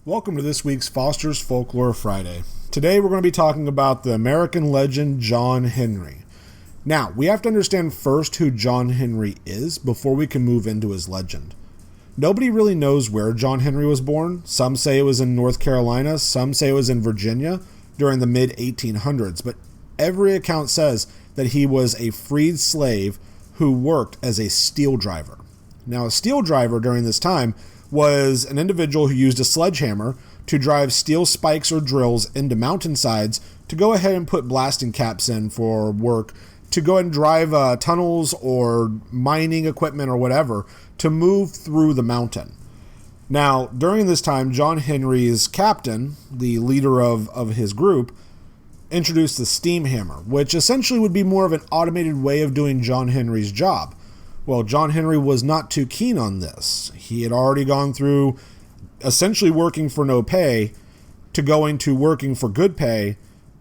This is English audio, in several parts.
Welcome to this week's Foster's Folklore Friday. Today we're going to be talking about the American legend John Henry. Now, we have to understand first who John Henry is before we can move into his legend. Nobody really knows where John Henry was born. Some say it was in North Carolina, some say it was in Virginia during the mid-1800s, but every account says that he was a freed slave who worked as a steel driver. Now, a steel driver during this time was an individual who used a sledgehammer to drive steel spikes or drills into mountainsides to go ahead and put blasting caps in for work, to go and drive tunnels or mining equipment or whatever to move through the mountain. Now, during this time, John Henry's captain, the leader of his group, introduced the steam hammer, which essentially would be more of an automated way of doing John Henry's job. Well, John Henry was not too keen on this. He had already gone through essentially working for no pay, to going to working for good pay,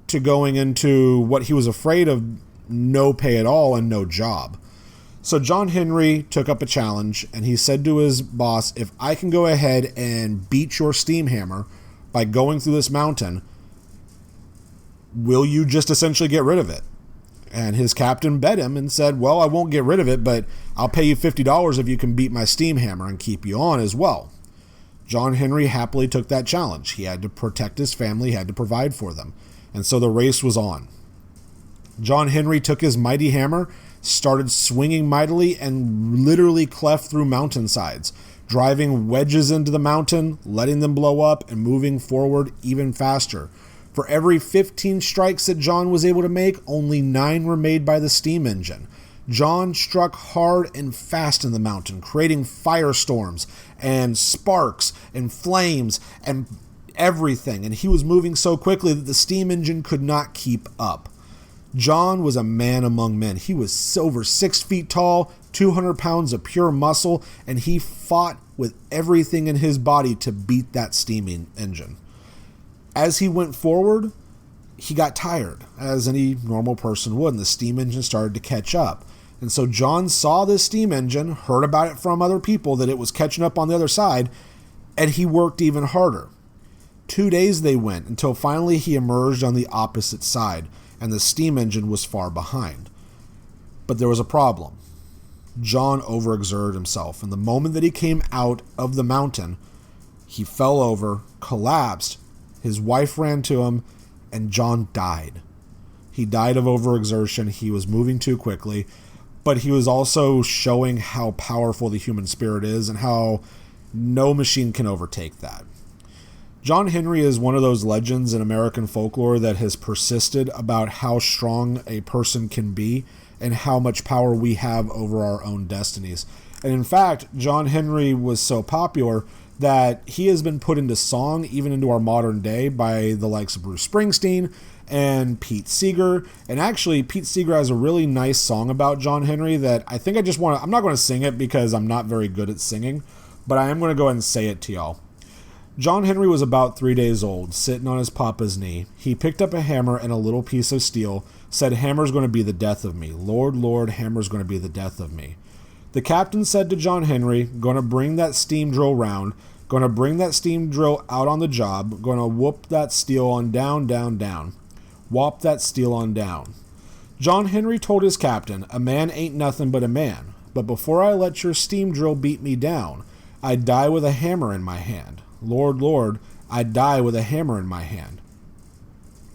to going into what he was afraid of, no pay at all and no job. So John Henry took up a challenge, and he said to his boss, if I can go ahead and beat your steam hammer by going through this mountain, will you just essentially get rid of it? And his captain bet him and said, well, I won't get rid of it, but I'll pay you $50 if you can beat my steam hammer and keep you on as well. John Henry happily took that challenge. He had to protect his family, he had to provide for them. And so the race was on. John Henry took his mighty hammer, started swinging mightily, and literally cleft through mountainsides, driving wedges into the mountain, letting them blow up, and moving forward even faster. For every 15 strikes that John was able to make, only 9 were made by the steam engine. John struck hard and fast in the mountain, creating firestorms and sparks and flames and everything. And he was moving so quickly that the steam engine could not keep up. John was a man among men. He was over 6 feet tall, 200 pounds of pure muscle, and he fought with everything in his body to beat that steam engine. As he went forward, he got tired, as any normal person would, and the steam engine started to catch up. And so John saw this steam engine, heard about it from other people, that it was catching up on the other side, and he worked even harder. 2 days they went, until finally he emerged on the opposite side, and the steam engine was far behind. But there was a problem. John overexerted himself, and the moment that he came out of the mountain, he fell over, collapsed. His wife ran to him, and John died. He died of overexertion. He was moving too quickly, but he was also showing how powerful the human spirit is and how no machine can overtake that. John Henry is one of those legends in American folklore that has persisted about how strong a person can be and how much power we have over our own destinies. And in fact, John Henry was so popular that he has been put into song, even into our modern day, by the likes of Bruce Springsteen and Pete Seeger. And actually, Pete Seeger has a really nice song about John Henry that I think I'm not going to sing it because I'm not very good at singing, but I am going to go ahead and say it to y'all. John Henry was about 3 days old, sitting on his papa's knee. He picked up a hammer and a little piece of steel, said, "Hammer's going to be the death of me. Lord, Lord, hammer's going to be the death of me." The captain said to John Henry, "Going to bring that steam drill round, going to bring that steam drill out on the job, going to whoop that steel on down, down, down. Whop that steel on down." John Henry told his captain, "A man ain't nothing but a man, but before I let your steam drill beat me down, I'd die with a hammer in my hand. Lord, Lord, I'd die with a hammer in my hand."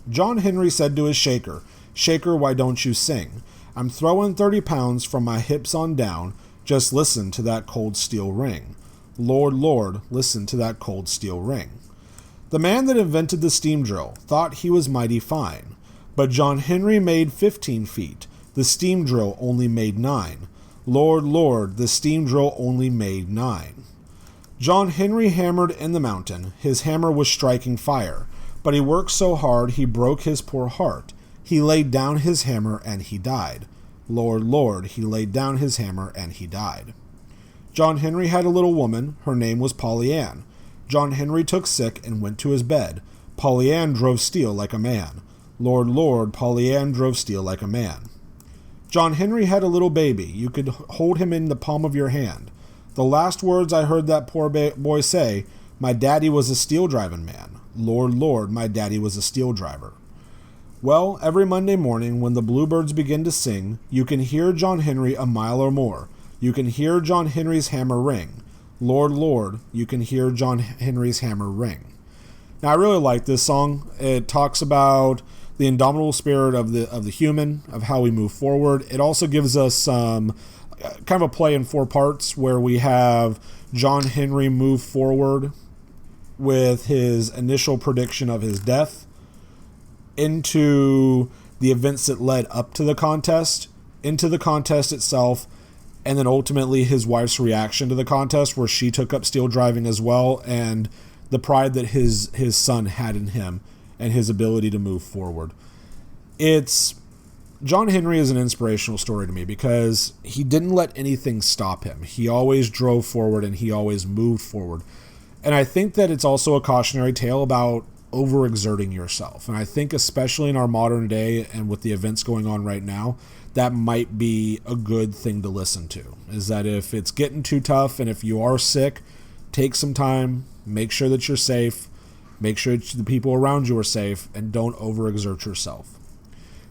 John Henry said to his shaker, "Shaker, why don't you sing? I'm throwing 30 pounds from my hips on down. Just listen to that cold steel ring. Lord, Lord, listen to that cold steel ring." The man that invented the steam drill thought he was mighty fine, but John Henry made 15 feet. The steam drill only made 9. Lord, Lord, the steam drill only made 9. John Henry hammered in the mountain. His hammer was striking fire, but he worked so hard he broke his poor heart. He laid down his hammer and he died. Lord, Lord, he laid down his hammer and he died. John Henry had a little woman. Her name was Polly Ann. John Henry took sick and went to his bed. Polly Ann drove steel like a man. Lord, Lord, Polly Ann drove steel like a man. John Henry had a little baby. You could hold him in the palm of your hand. The last words I heard that poor boy say, My daddy was a steel driving man. Lord, Lord, my daddy was a steel driver. Well, every Monday morning when the bluebirds begin to sing, you can hear John Henry a mile or more. You can hear John Henry's hammer ring. Lord, Lord, you can hear John Henry's hammer ring. Now, I really like this song. It talks about the indomitable spirit of the human, of how we move forward. It also gives us kind of a play in 4 parts where we have John Henry move forward with his initial prediction of his death into the events that led up to the contest, into the contest itself, and then ultimately his wife's reaction to the contest where she took up steel driving as well, and the pride that his son had in him and his ability to move forward. John Henry is an inspirational story to me because he didn't let anything stop him. He always drove forward and he always moved forward. And I think that it's also a cautionary tale about overexerting yourself. And I think especially in our modern day and with the events going on right now, that might be a good thing to listen to. Is that if it's getting too tough and if you are sick, take some time, make sure that you're safe, make sure that the people around you are safe, and don't overexert yourself.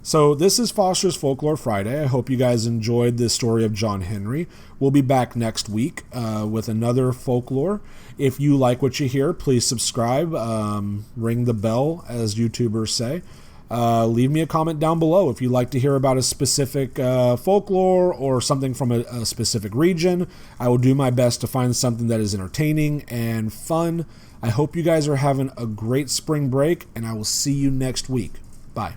So this is Foster's Folklore Friday. I hope you guys enjoyed this story of John Henry. We'll be back next week with another folklore. If you like what you hear, please subscribe, ring the bell, as YouTubers say. Leave me a comment down below if you'd like to hear about a specific folklore or something from a specific region. I will do my best to find something that is entertaining and fun. I hope you guys are having a great spring break, and I will see you next week. Bye.